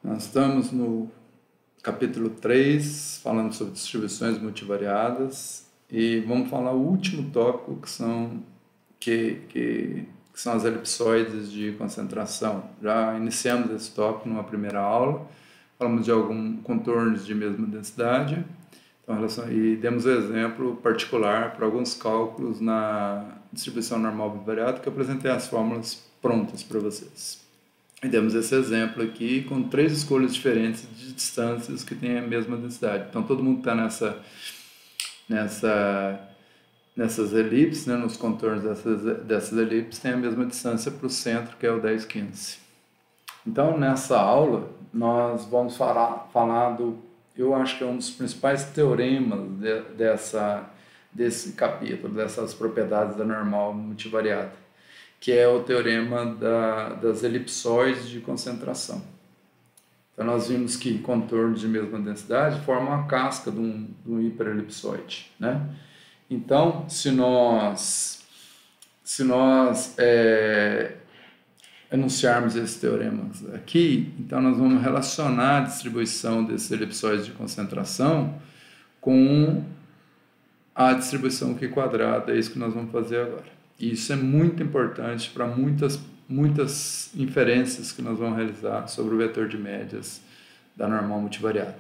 Nós estamos no capítulo 3, falando sobre distribuições multivariadas, e vamos falar o último tópico, que são as elipsoides de concentração. Já iniciamos esse tópico numa primeira aula, falamos de alguns contornos de mesma densidade, e demos um exemplo particular para alguns cálculos na distribuição normal bivariada, que eu apresentei as fórmulas prontas para vocês. E demos esse exemplo aqui com 3 escolhas diferentes de distâncias que têm a mesma densidade. Então, todo mundo está nessas elipses, né, nos contornos dessas elipses, tem a mesma distância para o centro, que é o 10, 15. Então, nessa aula, nós vamos falar eu acho que é um dos principais teoremas desse capítulo, dessas propriedades da normal multivariada, que é o teorema das elipsoides de concentração. Então, nós vimos que contornos de mesma densidade formam a casca de um hiperelipsoide, né? Então, se nós enunciarmos esse teorema aqui, então nós vamos relacionar a distribuição desses elipsoides de concentração com a distribuição Q quadrada, é isso que nós vamos fazer agora. E isso é muito importante para muitas inferências que nós vamos realizar sobre o vetor de médias da normal multivariada.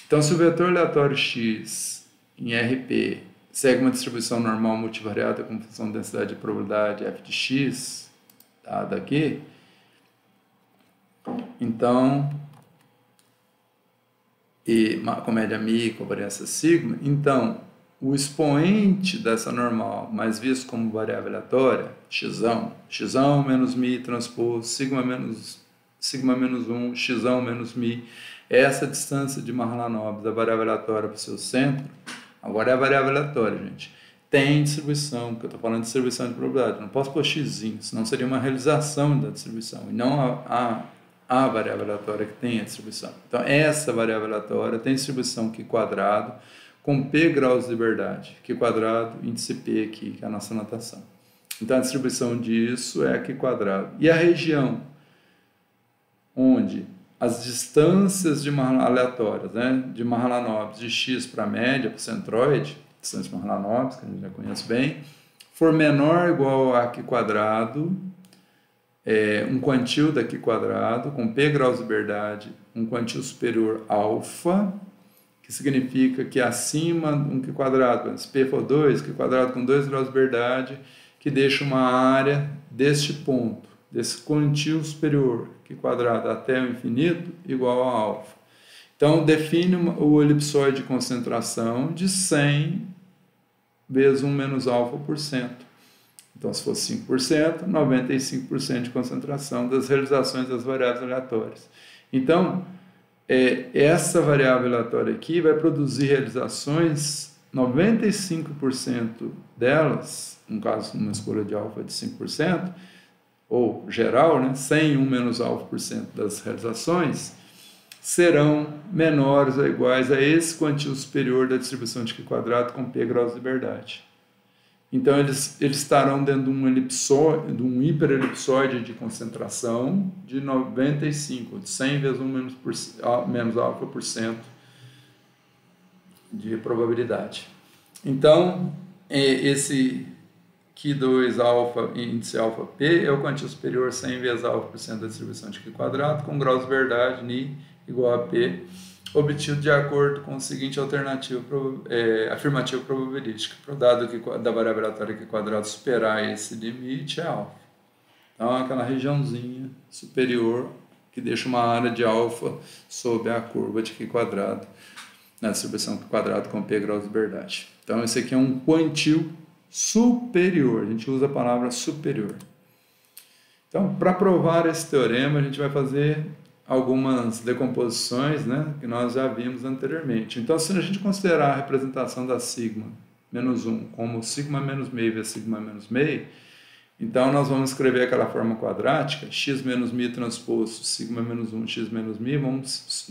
Então, se o vetor aleatório x em RP segue uma distribuição normal multivariada com função de densidade de probabilidade f de x, dada aqui, então, e com média μ, com variância sigma, então, o expoente dessa normal, mais visto como variável aleatória, x menos μ transposto, sigma menos 1, x menos μ, essa distância de Mahalanobis da variável aleatória para o seu centro, agora é a variável aleatória, gente, tem distribuição, porque eu estou falando de distribuição de probabilidade, não posso pôr x, senão seria uma realização da distribuição, e não a variável aleatória que tem a distribuição. Então, essa variável aleatória tem distribuição Q quadrado, com P graus de liberdade, Q quadrado, índice P aqui, que é a nossa notação. Então, a distribuição disso é Q quadrado. E a região onde as distâncias aleatórias, né, de Mahalanobis, de x para a média, para o centroide, distância de Mahalanobis, que a gente já conhece bem, for menor ou igual a Q quadrado, um quantil da Q quadrado, com P graus de liberdade, um quantil superior alfa, que significa que acima de um Q quadrado, se P for 2, Q quadrado com 2 graus de liberdade, que deixa uma área deste ponto, desse quantil superior, Q quadrado até o infinito, igual a alfa. Então, define o elipsoide de concentração de 100 vezes 1 menos alfa por cento. Então, se fosse 5%, 95% de concentração das realizações das variáveis aleatórias. Então, essa variável aleatória aqui vai produzir realizações, 95% delas, no caso, uma escolha de alfa de 5%, ou geral, né, 100 1 menos alfa por cento das realizações, serão menores ou iguais a esse quantil superior da distribuição de Q quadrado com P graus de liberdade. Então, eles estarão dentro de um hiperelipsoide de concentração de 95, de 100 vezes 1 menos alfa por cento de probabilidade. Então, esse Q2 alfa, índice alfa P, é o quantil superior 100 vezes alfa por cento da distribuição de Q quadrado, com graus de liberdade, Ni igual a P, obtido de acordo com o seguinte afirmativa probabilística. Para o dado da variável aleatória Q quadrado superar esse limite é alfa. Então, aquela regiãozinha superior que deixa uma área de alfa sob a curva de Q quadrado, na distribuição Q quadrado com P graus de liberdade. Então, esse aqui é um quantil superior. A gente usa a palavra superior. Então, para provar esse teorema, a gente vai fazer algumas decomposições, né, que nós já vimos anteriormente. Então, se a gente considerar a representação da sigma menos 1 como sigma menos meio vezes sigma menos meio, então nós vamos escrever aquela forma quadrática, x menos μ transposto sigma menos 1, x menos μ, vamos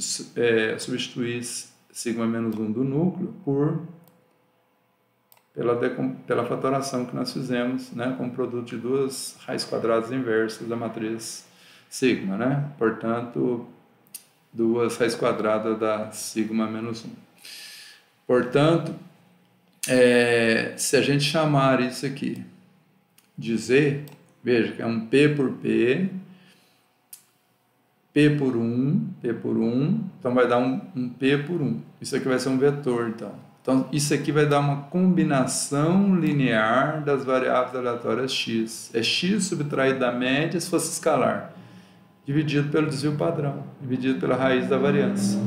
substituir sigma menos 1 do núcleo pela fatoração que nós fizemos, né, com o produto de duas raízes quadradas inversas da matriz sigma, né? Portanto, 2 raiz quadrada da sigma menos 1. Portanto, se a gente chamar isso aqui de Z, veja que é um P por P, P por 1, então vai dar um P por 1. Isso aqui vai ser um vetor, então. Então, isso aqui vai dar uma combinação linear das variáveis aleatórias x. É x subtraído da média se fosse escalar, dividido pelo desvio padrão, dividido pela raiz da variância.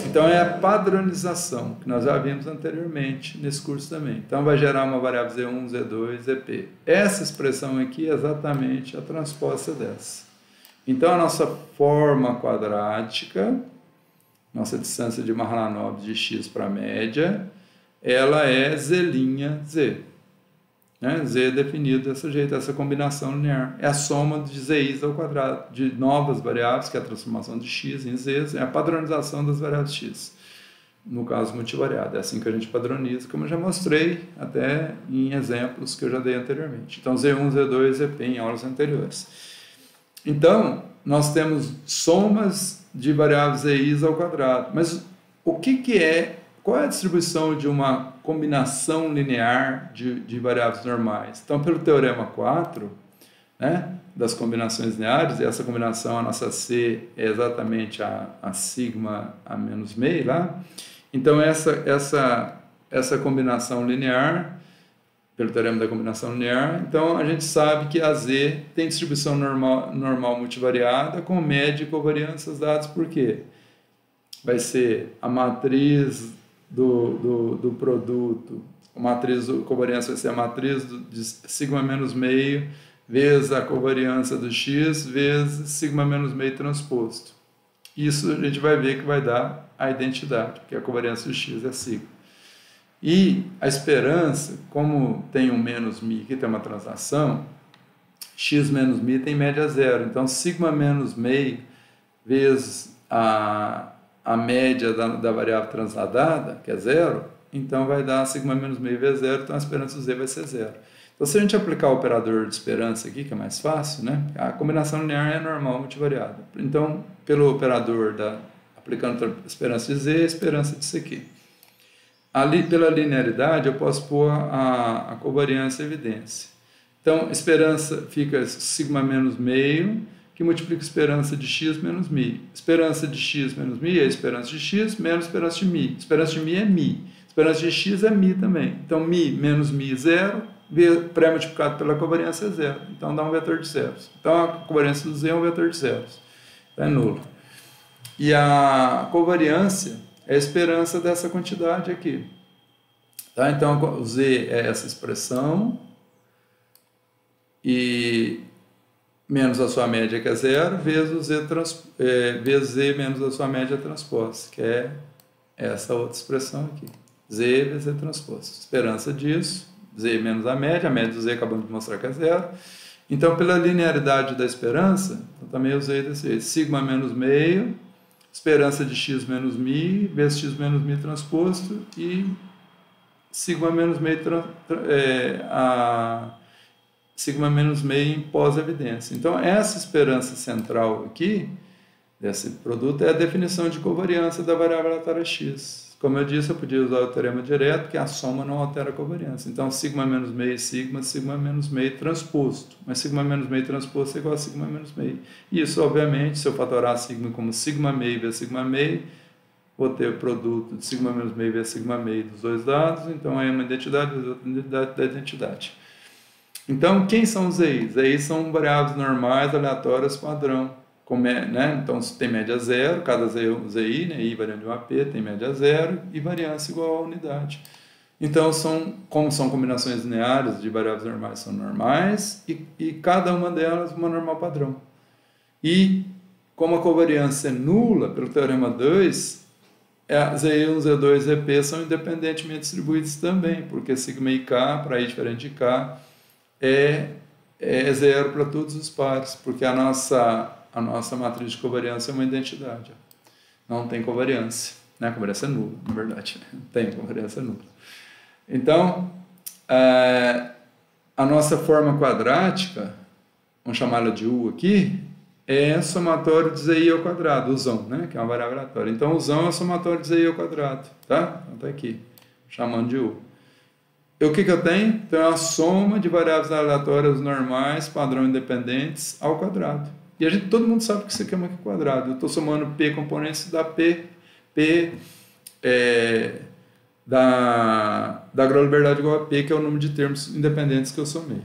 Então, é a padronização, que nós já vimos anteriormente nesse curso também. Então, vai gerar uma variável Z1, Z2, ZP. Essa expressão aqui é exatamente a transposta dessa. Então, a nossa forma quadrática, nossa distância de Mahalanobis de x para a média, ela é Z', né? Z definido desse jeito, essa combinação linear. É a soma de zis ao quadrado, de novas variáveis, que é a transformação de x em z's, é a padronização das variáveis x, no caso multivariado. É assim que a gente padroniza, como eu já mostrei até em exemplos que eu já dei anteriormente. Então, Z1, Z2, ZP em aulas anteriores. Então, nós temos somas de variáveis zis ao quadrado. Mas qual é a distribuição de uma combinação linear de variáveis normais? Então, pelo teorema 4, né, das combinações lineares, e essa combinação, a nossa C, é exatamente a sigma a menos meio lá. Então, essa combinação linear, pelo teorema da combinação linear, então a gente sabe que a Z tem distribuição normal multivariada com média e covariâncias dadas por quê? Vai ser a matriz do produto, a matriz do covariância vai ser a matriz de sigma menos meio vezes a covariância do x vezes sigma menos meio transposto. Isso a gente vai ver que vai dar a identidade, porque a covariância do x é sigma. E a esperança, como tem um menos μ, que tem uma translação, x menos μ tem média zero. Então, sigma menos meio vezes a média da variável transladada, que é zero, então vai dar sigma menos meio vezes zero, então a esperança do z vai ser zero. Então, se a gente aplicar o operador de esperança aqui, que é mais fácil, né? A combinação linear é normal multivariada. Então, pelo operador aplicando a esperança de z, a esperança disso aqui. Ali, pela linearidade, eu posso pôr a covariância e a evidência. Então, esperança fica sigma menos meio, que multiplica a esperança de x menos μ. Esperança de x menos μ é esperança de x menos esperança de μ. Esperança de μ é μ. Esperança de x é μ também. Então, μ menos μ, zero, pré-multiplicado pela covariância é zero. Então, dá um vetor de zeros. Então, a covariância do z é um vetor de zeros. É nulo. E a covariância é a esperança dessa quantidade aqui. Tá? Então, o z é essa expressão, e menos a sua média, que é zero, vezes z menos a sua média transposta, que é essa outra expressão aqui. Z vezes z transposta. Esperança disso, z menos a média do z acabamos de mostrar que é zero. Então, pela linearidade da esperança, eu também usei desse jeito. Sigma menos meio, esperança de x menos μ, vezes x menos μ transposto, e sigma menos meio, sigma menos meio em pós-evidência. Então, essa esperança central aqui, desse produto, é a definição de covariância da variável aleatória x. Como eu disse, eu podia usar o teorema direto, porque a soma não altera a covariância. Então, sigma menos meio sigma menos meio transposto. Mas sigma menos meio transposto é igual a sigma menos meio. E isso, obviamente, se eu fatorar sigma como sigma meio vezes sigma meio, vou ter o produto de sigma menos meio vezes sigma meio dos dois lados. Então, é uma identidade vezes outra identidade da identidade. Então, quem são os ZIs? ZIs são variáveis normais aleatórias padrão. Né? Então, tem média zero, cada ZI, né? I variando de 1 a P, tem média zero e variância igual a unidade. Então, como são combinações lineares de variáveis normais, são normais, e cada uma delas uma normal padrão. E, como a covariância é nula, pelo teorema 2, Z1, Z2 e ZP são independentemente distribuídos também, porque sigma e K, para I diferente de K, é zero para todos os pares, porque a nossa matriz de covariância é uma identidade. Não tem covariância. Né? A covariância é nula, na verdade. Não tem covariância nula. Então, a nossa forma quadrática, vamos chamá-la de U aqui, é somatório de ZI ao quadrado, o zão, né? Que é uma variável aleatória. Então, o zão é somatório de ZI ao quadrado, tá? Então, tá aqui, chamando de U. E o que eu tenho? Então, é a soma de variáveis aleatórias normais, padrão independentes, ao quadrado. E todo mundo sabe que isso aqui é uma quadrado. Eu estou somando P componentes da P da grau liberdade igual a P, que é o número de termos independentes que eu somei.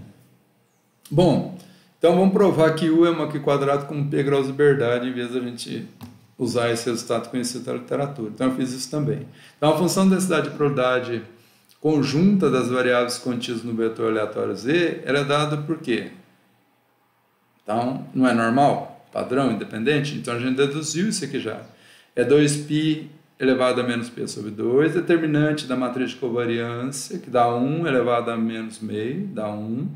Bom, então vamos provar que U é uma quadrado com P graus de liberdade, em vez de a gente usar esse resultado conhecido da literatura. Então eu fiz isso também. Então a função de densidade de probabilidade conjunta das variáveis contidas no vetor aleatório Z, ela é dada por quê? Então, não é normal? Padrão, independente? Então a gente deduziu isso aqui já. É 2π elevado a menos P sobre 2, determinante da matriz de covariância, que dá 1 elevado a menos meio, dá 1.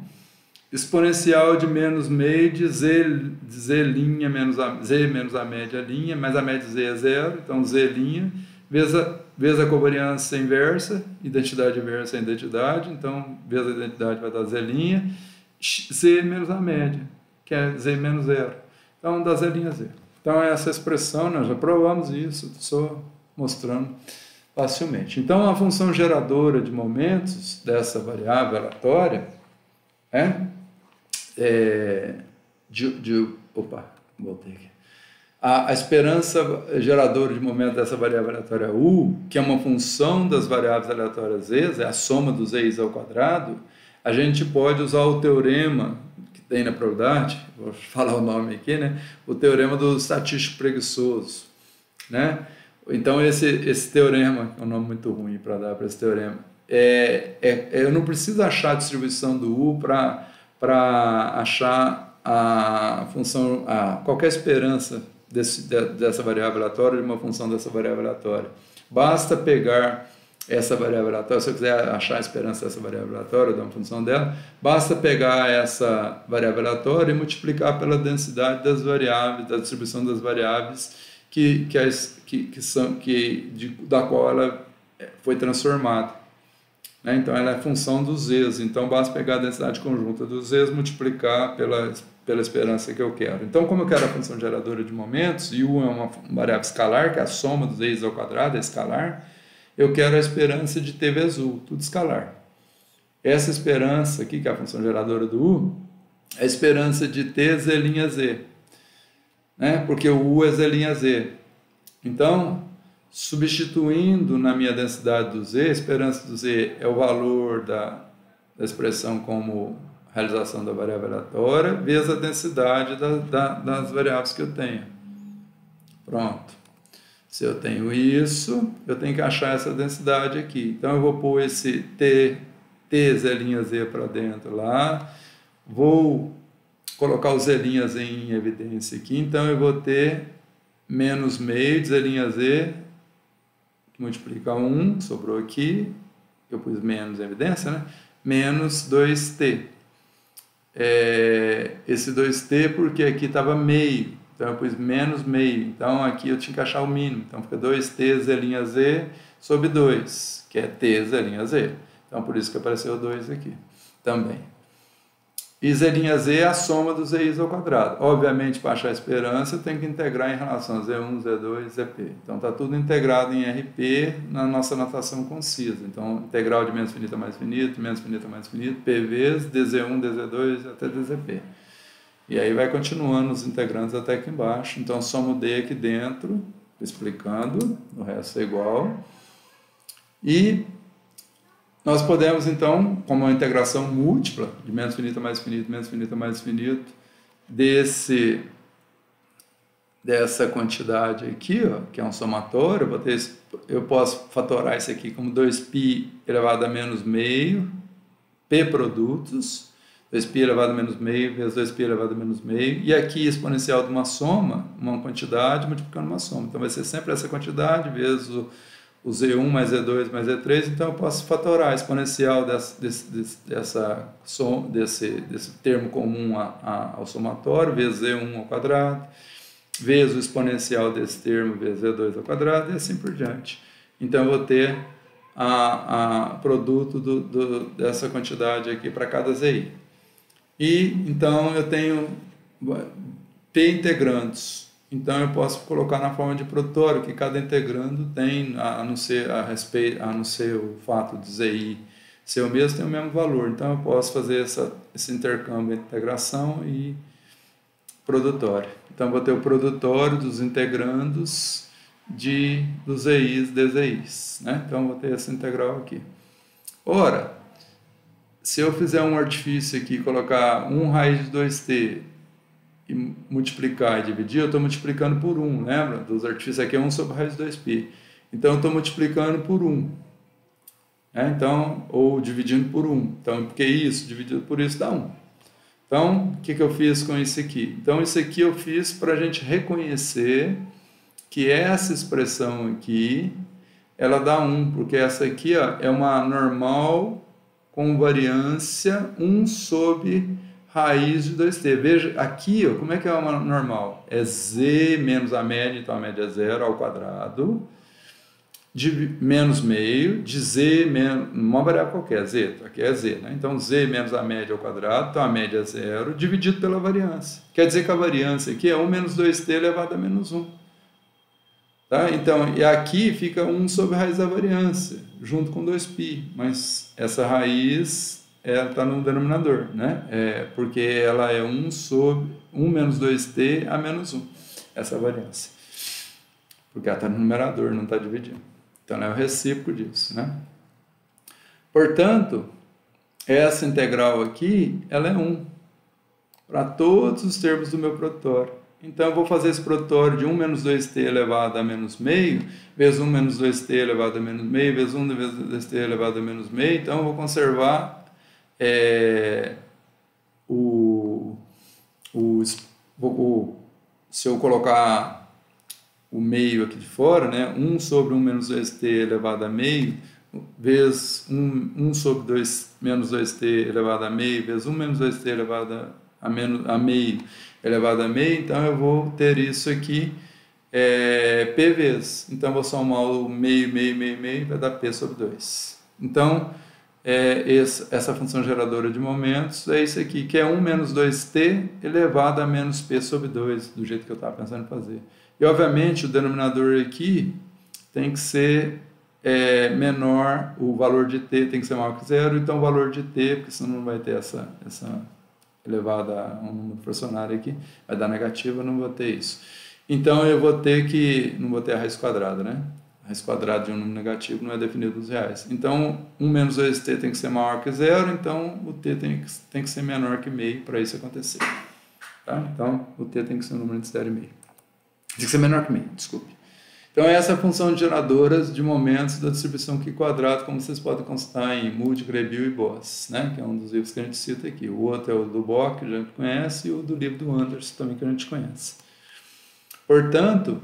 Exponencial de menos meio de Z linha menos a média linha, mas a média Z é 0, então Z linha, vezes a covariância inversa, identidade inversa é identidade, então vezes a identidade vai dar Z linha, Z menos a média, que é Z menos 0. Então dá Z linha 0. Então essa expressão, nós já provamos isso, só mostrando facilmente. Então a função geradora de momentos dessa variável aleatória voltei aqui. A esperança geradora de momento dessa variável aleatória U, que é uma função das variáveis aleatórias Z, é a soma dos Z's ao quadrado, a gente pode usar o teorema que tem na probabilidade, vou falar o nome aqui, né? O teorema do estatístico preguiçoso, né? Então esse teorema, é um nome muito ruim para dar para esse teorema, eu não preciso achar a distribuição do U para achar a função, qualquer esperança dessa variável aleatória de uma função dessa variável aleatória. Basta pegar essa variável aleatória, se eu quiser achar a esperança dessa variável aleatória, de uma função dela, basta pegar essa variável aleatória e multiplicar pela densidade das variáveis, da distribuição das variáveis da qual ela foi transformada. Então, ela é função dos Z's. Então, basta pegar a densidade conjunta dos Z's, multiplicar pela esperança que eu quero. Então, como eu quero a função geradora de momentos, e U é uma variável escalar, que é a soma dos Z's ao quadrado, é escalar, eu quero a esperança de T vezes U, tudo escalar. Essa esperança aqui, que é a função geradora do U, é a esperança de T Z' Z, né? Porque o U é Z'. Então, substituindo na minha densidade do Z, a esperança do Z é o valor da expressão como realização da variável aleatória, vezes a densidade das variáveis que eu tenho. Pronto. Se eu tenho isso, eu tenho que achar essa densidade aqui. Então, eu vou pôr esse T Z' para dentro lá, vou colocar o Z' em evidência aqui, então eu vou ter menos meio de Z', que multiplica 1, sobrou aqui, eu pus menos em evidência, né? Menos 2t. Esse 2t porque aqui estava meio, então eu pus menos meio, então aqui eu tinha que achar o mínimo, então fica 2t Z' sobre 2, que é t Z'. Então por isso que apareceu o 2 aqui também. E Z' é a soma dos Z's ao quadrado. Obviamente, para achar a esperança, eu tenho que integrar em relação a Z1, Z2, Zp. Então, está tudo integrado em RP na nossa notação concisa. Então, integral de menos finito a mais finito, menos finito a mais finito, P vezes DZ1, DZ2 até DZP. E aí vai continuando os integrantes até aqui embaixo. Então, somo D aqui dentro, explicando, o resto é igual. E nós podemos, então, como uma integração múltipla, de menos finito a mais finito, menos finito a mais finito, dessa quantidade aqui, ó, que é um somatório, eu posso fatorar isso aqui como 2π elevado a menos meio, P produtos, 2π elevado a menos meio vezes 2π elevado a menos meio, e aqui exponencial de uma soma, uma quantidade multiplicando uma soma. Então vai ser sempre essa quantidade vezes o Z1 mais Z2 mais Z3, então eu posso fatorar a exponencial desse termo comum ao somatório, vezes Z1 ao quadrado, vezes o exponencial desse termo, vezes Z2 ao quadrado, e assim por diante. Então eu vou ter a produto dessa quantidade aqui para cada ZI. E então eu tenho P integrandos. Então eu posso colocar na forma de produtório que cada integrando tem, a não ser o fato de ZI ser o mesmo, tem o mesmo valor. Então eu posso fazer esse intercâmbio entre integração e produtório. Então vou ter o produtório dos integrandos dos EIs, DZIs, né? Então vou ter essa integral aqui. Ora, se eu fizer um artifício aqui, colocar 1 raiz de 2t e multiplicar e dividir, eu estou multiplicando por 1, lembra? Dos artifícios aqui é 1 sobre raiz de 2π. Então eu estou multiplicando por 1. Né? Então, ou dividindo por 1. Então, porque isso, dividido por isso dá 1. Então, o que eu fiz com isso aqui? Então, isso aqui eu fiz para a gente reconhecer que essa expressão aqui, ela dá 1, porque essa aqui ó, é uma normal com variância 1 sobre raiz de 2t. Veja, aqui, ó, como é que é uma normal? É z menos a média, então a média é 0 ao quadrado, de menos meio, de z menos, uma variável qualquer, z, aqui é z, né? Então z menos a média ao quadrado, então a média é 0, dividido pela variância. Quer dizer que a variância aqui é 1 menos 2t elevado a menos 1. Tá? Então, e aqui fica 1 sobre a raiz da variância, junto com 2π, mas essa raiz está no denominador, né? Porque ela é 1 sobre 1 menos 2t a menos 1, essa variância. Porque ela está no numerador, não está dividindo. Então, ela é o recíproco disso, né? Portanto, essa integral aqui, ela é 1 para todos os termos do meu produtório. Então, eu vou fazer esse produtório de 1 menos 2t elevado a menos meio, vezes 1 menos 2t elevado a menos meio, vezes 1 vezes 2t elevado a menos meio. Então, eu vou conservar se eu colocar o meio aqui de fora, né, 1 sobre 1 menos 2t elevado a meio, vezes 1 sobre 2 menos 2t elevado a meio, vezes 1 menos 2t elevado a meio elevado a meio, então eu vou ter isso aqui, p vezes, então eu vou somar o meio, vai dar p sobre 2. Então, essa função geradora de momentos é isso aqui, que é 1 menos 2t elevado a menos p sobre 2, do jeito que eu estava pensando em fazer. E, obviamente, o denominador aqui tem que ser menor, o valor de t tem que ser maior que 0, então o valor de t, porque senão não vai ter essa elevada a um número fracionário aqui, vai dar negativa, eu não vou ter isso. Então, eu vou ter que, não vou ter a raiz quadrada, né? A raiz quadrada de um número negativo não é definido nos reais. Então, 1 menos 2t tem que ser maior que 0, então o t tem que ser menor que meio para isso acontecer. Tá? Então, o t tem que ser um número de 0,5. Tem que ser menor que meio, desculpe. Então, essa é a função de geradoras de momentos da distribuição Q quadrado, como vocês podem constatar em Moody, Grebil e Boas, né? Que é um dos livros que a gente cita aqui. O outro é o do Bock, que a gente conhece, e o do livro do Anderson, também, que a gente conhece. Portanto,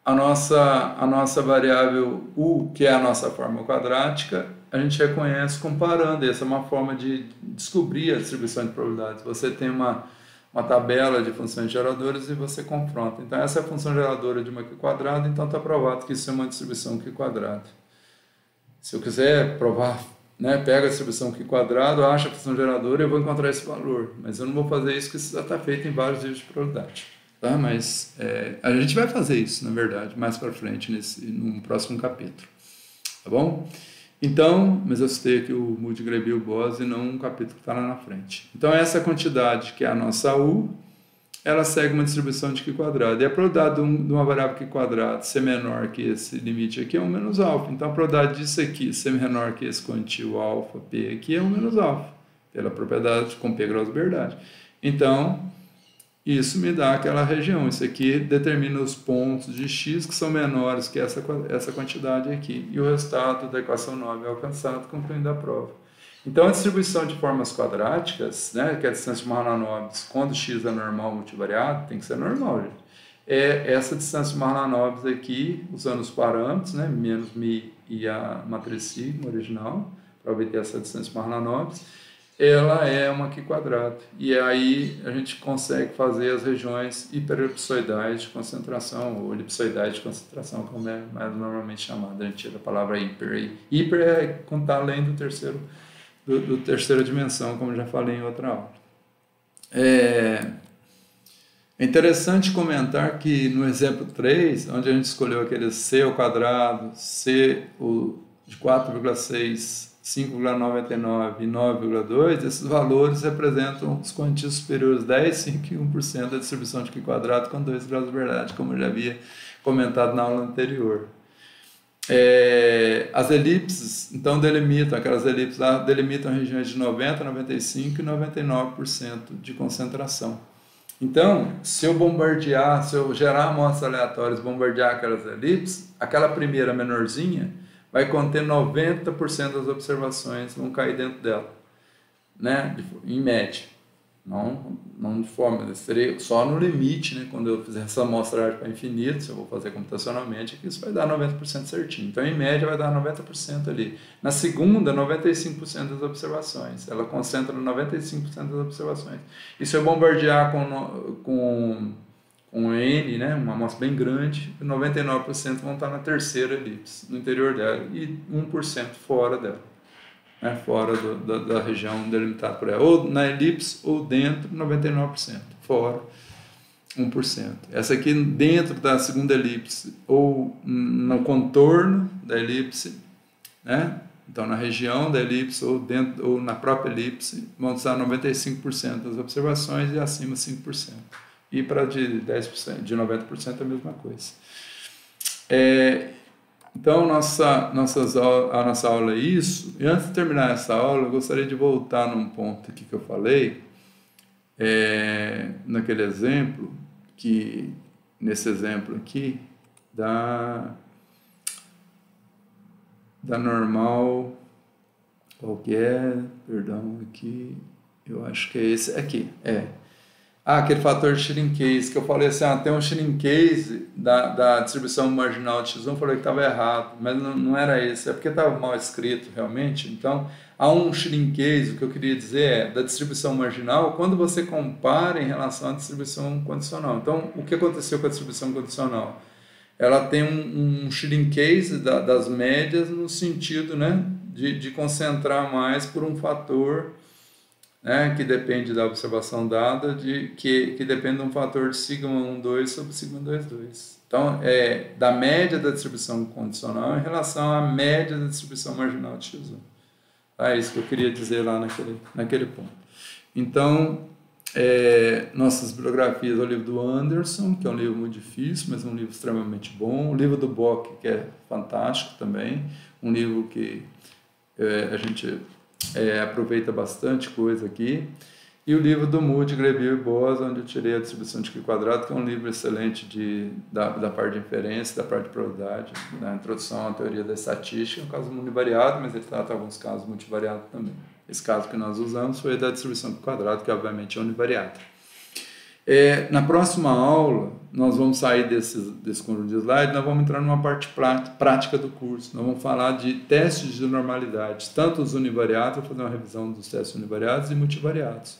a nossa variável U, que é a nossa fórmula quadrática, a gente reconhece comparando. Essa é uma forma de descobrir a distribuição de probabilidades. Você tem uma tabela de funções geradoras e você confronta. Então, essa é a função geradora de uma Q quadrado, então está provado que isso é uma distribuição Q quadrado. Se eu quiser provar, né, pega a distribuição Q quadrado, acha a função geradora e eu vou encontrar esse valor. Mas eu não vou fazer isso, porque isso já está feito em vários livros de probabilidade. Tá? Mas a gente vai fazer isso, na verdade, mais para frente, num próximo capítulo. Tá bom? Então, mas eu citei aqui o Moody, Grebil, Boas e não um capítulo que está lá na frente. Então, essa quantidade, que é a nossa U, ela segue uma distribuição de Q quadrado. E a probabilidade de uma variável Q quadrado ser menor que esse limite aqui é 1 menos alfa. Então, a probabilidade disso aqui ser menor que esse quantio alfa, P aqui, é 1 menos alfa, pela propriedade com P graus de liberdade. Então, isso me dá aquela região. Isso aqui determina os pontos de x que são menores que essa quantidade aqui. E o resultado da equação 9 é alcançado, concluindo a prova. Então, a distribuição de formas quadráticas, né, que é a distância de Mahalanobis, quando x é normal multivariado, tem que ser normal, gente. É essa distância de Mahalanobis aqui, usando os parâmetros, né, menos mi e a matriz sigma original, para obter essa distância de Mahalanobis, ela é uma Q quadrado. E aí a gente consegue fazer as regiões hiperelipsoidais de concentração, ou elipsoidais de concentração, como é mais normalmente chamada. A gente tira a palavra hiper. Hiper é quando está além do terceira dimensão, como eu já falei em outra aula. É interessante comentar que no exemplo 3, onde a gente escolheu aquele C ao quadrado, C de 4,6, 5,99 e 9,2, esses valores representam os quantios superiores 10, 5 e 1% da distribuição de Q quadrado com 2 graus de verdade, como eu já havia comentado na aula anterior. As elipses, então, delimitam, aquelas elipses lá delimitam regiões de 90%, 95% e 99% de concentração. Então, se eu gerar amostras aleatórias e bombardear aquelas elipses, aquela primeira menorzinha vai conter 90% das observações, vão cair dentro dela, né? Em média. Não de forma, seria só no limite, né? Quando eu fizer essa amostragem para infinito, se eu vou fazer computacionalmente, que isso vai dar 90% certinho. Então, em média, vai dar 90% ali. Na segunda, 95% das observações. Ela concentra 95% das observações. E se eu bombardear com N, né, uma amostra bem grande, 99% vão estar na terceira elipse, no interior dela, e 1% fora dela. Né, fora da região delimitada por ela, ou na elipse ou dentro, 99%, fora 1%. Essa aqui dentro da segunda elipse ou no contorno da elipse, né? Então na região da elipse ou dentro ou na própria elipse vão estar 95% das observações e acima 5%. E para de 10%, de 90% é a mesma coisa. Então, a nossa aula é isso. E antes de terminar essa aula, eu gostaria de voltar num ponto aqui que eu falei, naquele exemplo, nesse exemplo aqui, da normal, qual que é? Perdão, aqui, eu acho que é esse aqui, aquele fator de shrinkage, que eu falei assim, tem um shrinkage da distribuição marginal de X1, eu falei que estava errado, mas não era esse, é porque estava mal escrito realmente. Então, há um shrinkage, o que eu queria dizer da distribuição marginal, quando você compara em relação à distribuição condicional. Então, o que aconteceu com a distribuição condicional? Ela tem um shrinkage das médias no sentido, né, de concentrar mais por um fator, né, que depende da observação dada, que depende de um fator de sigma 1,2 sobre sigma 2,2. Então, da média da distribuição condicional em relação à média da distribuição marginal de X1. É isso que eu queria dizer lá naquele ponto. Então, nossas bibliografias, o livro do Anderson, que é um livro muito difícil, mas um livro extremamente bom. O livro do Bock, que é fantástico também. Um livro que a gente aproveita bastante coisa aqui, e o livro do Moody, Greville e Bose, onde eu tirei a distribuição de Q quadrado, que é um livro excelente da parte de inferência, da parte de probabilidade, da introdução à teoria da estatística, um caso univariado, mas ele trata alguns casos multivariados também. Esse caso que nós usamos foi da distribuição Q quadrado, que obviamente é univariada. Na próxima aula, nós vamos sair desse conjunto de slides, nós vamos entrar numa parte prática do curso. Nós vamos falar de testes de normalidade, tanto os univariados, vou fazer uma revisão dos testes univariados e multivariados.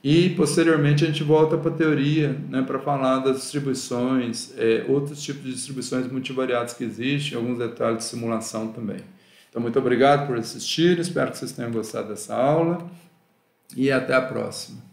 E, posteriormente, a gente volta para a teoria, né, para falar das distribuições, outros tipos de distribuições multivariadas que existem, alguns detalhes de simulação também. Então, muito obrigado por assistir, espero que vocês tenham gostado dessa aula e até a próxima.